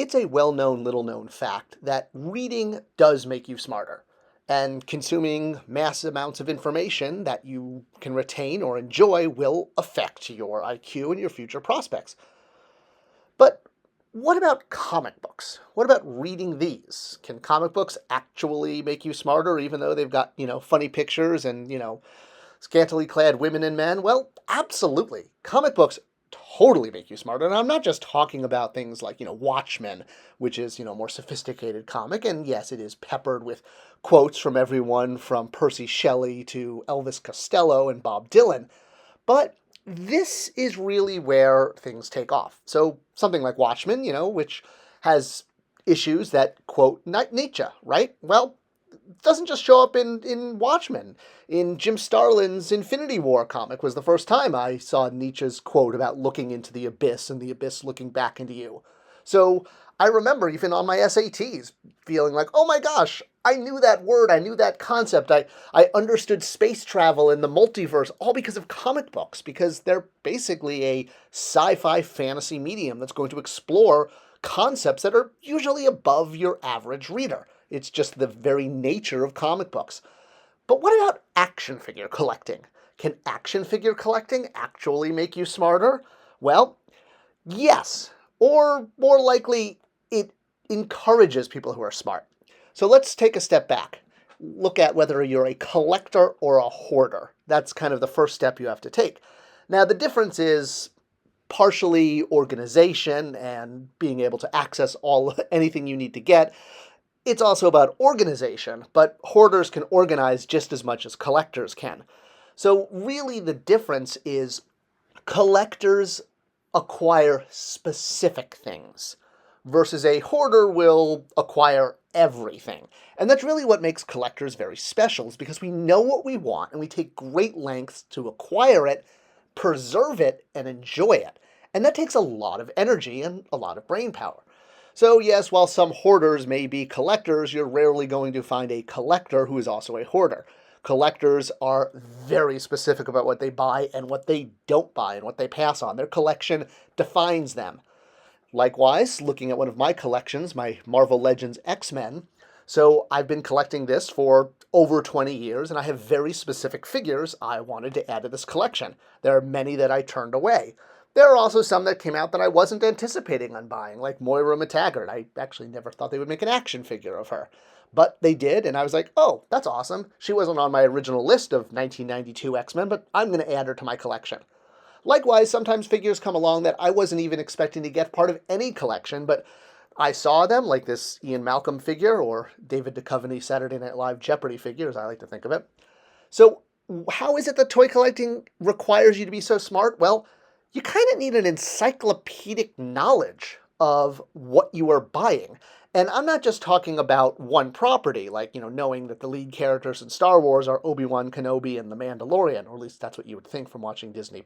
It's a well-known, little-known fact that reading does make you smarter, and consuming mass amounts of information that you can retain or enjoy will affect your IQ and your future prospects. But what about comic books? What about reading these? Can comic books actually make you smarter, even though they've got, funny pictures and, scantily clad women and men? Well, absolutely. Comic books totally make you smarter. And I'm not just talking about things like, Watchmen, which is, more sophisticated comic. And yes, it is peppered with quotes from everyone from Percy Shelley to Elvis Costello and Bob Dylan. But this is really where things take off. So something like Watchmen, which has issues that quote Nietzsche, right? Well, doesn't just show up in Watchmen. In Jim Starlin's Infinity War comic was the first time I saw Nietzsche's quote about looking into the abyss and the abyss looking back into you. So I remember even on my SATs feeling like, oh my gosh, I knew that word, I knew that concept, I understood space travel and the multiverse, all because of comic books, because they're basically a sci-fi fantasy medium that's going to explore concepts that are usually above your average reader. It's just the very nature of comic books. But what about action figure collecting? Can action figure collecting actually make you smarter? Well, yes. Or more likely, it encourages people who are smart. So let's take a step back. Look at whether you're a collector or a hoarder. That's kind of the first step you have to take. Now, the difference is partially organization and being able to access anything you need to get. It's also about organization, but hoarders can organize just as much as collectors can. So really the difference is collectors acquire specific things versus a hoarder will acquire everything. And that's really what makes collectors very special, is because we know what we want and we take great lengths to acquire it, preserve it, and enjoy it. And that takes a lot of energy and a lot of brain power. So yes, while some hoarders may be collectors, you're rarely going to find a collector who is also a hoarder. Collectors are very specific about what they buy and what they don't buy and what they pass on. Their collection defines them. Likewise, looking at one of my collections, my Marvel Legends X-Men, so I've been collecting this for over 20 years, and I have very specific figures I wanted to add to this collection. There are many that I turned away. There are also some that came out that I wasn't anticipating on buying, like Moira McTaggart. I actually never thought they would make an action figure of her. But they did, and I was like, oh, that's awesome. She wasn't on my original list of 1992 X-Men, but I'm going to add her to my collection. Likewise, sometimes figures come along that I wasn't even expecting to get part of any collection, but I saw them, like this Ian Malcolm figure, or David Duchovny Saturday Night Live Jeopardy figure, as I like to think of it. So how is it that toy collecting requires you to be so smart? Well, you kind of need an encyclopedic knowledge of what you are buying. And I'm not just talking about one property, like, knowing that the lead characters in Star Wars are Obi-Wan Kenobi and the Mandalorian, or at least that's what you would think from watching Disney+.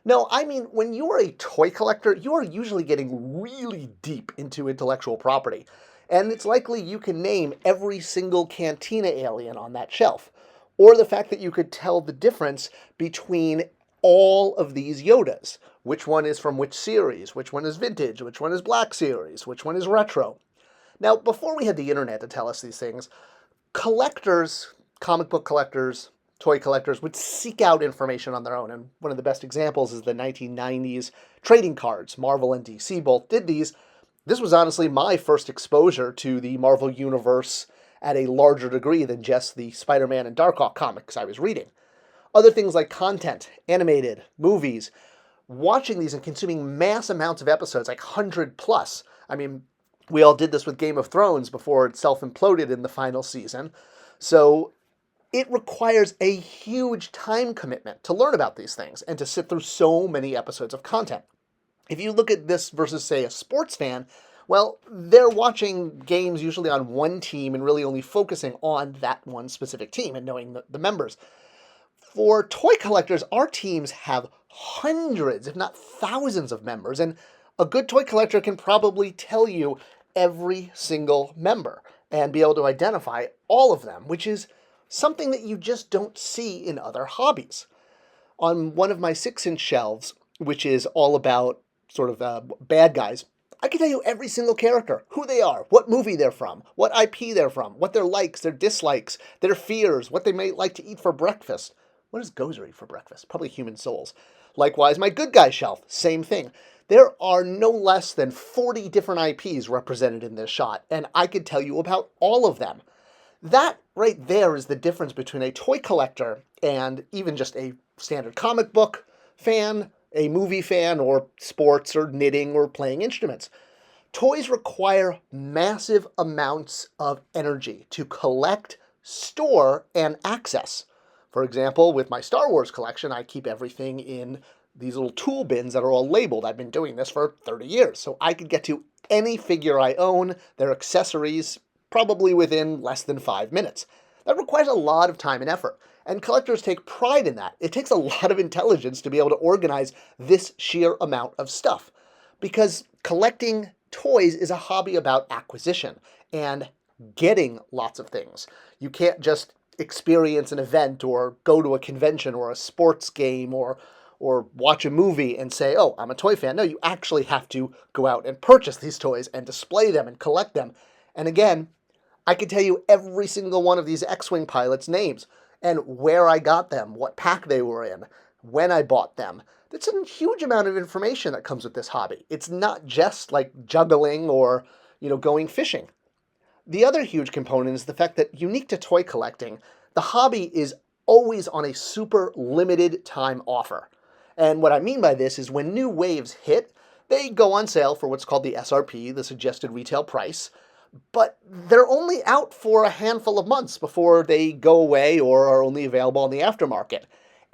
No, I mean, when you are a toy collector, you are usually getting really deep into intellectual property. And it's likely you can name every single Cantina alien on that shelf. Or the fact that you could tell the difference between all of these Yodas. Which one is from which series, which one is vintage, which one is Black Series, which one is retro. Now, before we had the internet to tell us these things, collectors, comic book collectors, toy collectors would seek out information on their own. And one of the best examples is the 1990s trading cards. Marvel and DC both did these. This was honestly my first exposure to the Marvel Universe at a larger degree than just the Spider-Man and Darkhawk comics I was reading. Other things like content, animated, movies, watching these and consuming mass amounts of episodes, like 100 plus. I mean, we all did this with Game of Thrones before it self-imploded in the final season. So it requires a huge time commitment to learn about these things and to sit through so many episodes of content. If you look at this versus, say, a sports fan, well, they're watching games usually on one team and really only focusing on that one specific team and knowing the members. For toy collectors, our teams have hundreds, if not thousands of members, and a good toy collector can probably tell you every single member and be able to identify all of them, which is something that you just don't see in other hobbies. On one of my 6-inch shelves, which is all about sort of bad guys, I can tell you every single character, who they are, what movie they're from, what IP they're from, what their likes, their dislikes, their fears, what they may like to eat for breakfast. What does Gozer eat for breakfast? Probably human souls. Likewise, my good guy shelf, same thing. There are no less than 40 different IPs represented in this shot, and I could tell you about all of them. That right there is the difference between a toy collector and even just a standard comic book fan, a movie fan, or sports or knitting or playing instruments. Toys require massive amounts of energy to collect, store, and access. For example, with my Star Wars collection, I keep everything in these little tool bins that are all labeled. I've been doing this for 30 years, so I could get to any figure I own, their accessories, probably within less than 5 minutes. That requires a lot of time and effort, and collectors take pride in that. It takes a lot of intelligence to be able to organize this sheer amount of stuff, because collecting toys is a hobby about acquisition and getting lots of things. You can't just experience an event or go to a convention or a sports game or watch a movie and say, oh, I'm a toy fan. No, you actually have to go out and purchase these toys and display them and collect them. And again, I can tell you every single one of these X-Wing pilots' names and where I got them, what pack they were in, when I bought them. That's a huge amount of information that comes with this hobby. It's not just like juggling or, going fishing. The other huge component is the fact that, unique to toy collecting, the hobby is always on a super limited time offer. And what I mean by this is when new waves hit, they go on sale for what's called the SRP, the suggested retail price, but they're only out for a handful of months before they go away or are only available in the aftermarket.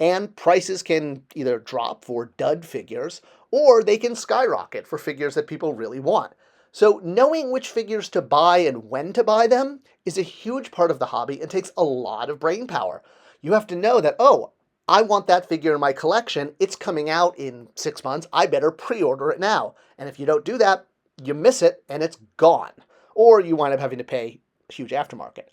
And prices can either drop for dud figures, or they can skyrocket for figures that people really want. So knowing which figures to buy and when to buy them is a huge part of the hobby and takes a lot of brain power. You have to know that, oh, I want that figure in my collection. It's coming out in 6 months. I better pre-order it now. And if you don't do that, you miss it and it's gone. Or you wind up having to pay a huge aftermarket.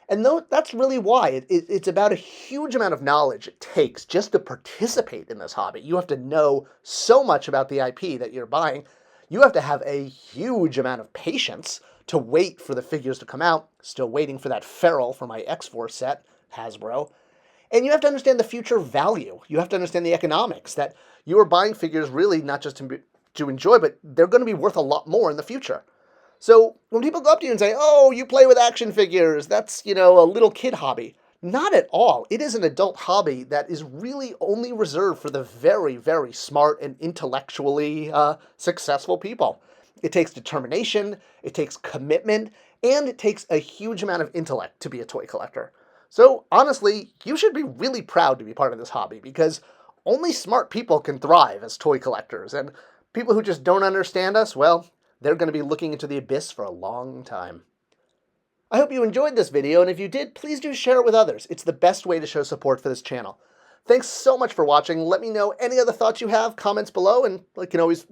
And that's really why it's about a huge amount of knowledge it takes just to participate in this hobby. You have to know so much about the IP that you're buying. You have to have a huge amount of patience to wait for the figures to come out. Still waiting for that Feral for my X-Force set, Hasbro. And you have to understand the future value. You have to understand the economics, that you are buying figures really not just to enjoy, but they're going to be worth a lot more in the future. So when people go up to you and say, oh, you play with action figures, that's, a little kid hobby. Not at all. It is an adult hobby that is really only reserved for the very, very smart and intellectually successful people. It takes determination, it takes commitment, and it takes a huge amount of intellect to be a toy collector. So honestly, you should be really proud to be part of this hobby, because only smart people can thrive as toy collectors, and people who just don't understand us, well, they're going to be looking into the abyss for a long time. I hope you enjoyed this video, and if you did, please do share it with others. It's the best way to show support for this channel. Thanks so much for watching. Let me know any other thoughts you have, comments below, and I can always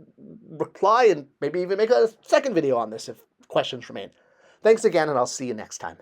reply and maybe even make a second video on this if questions remain. Thanks again, and I'll see you next time.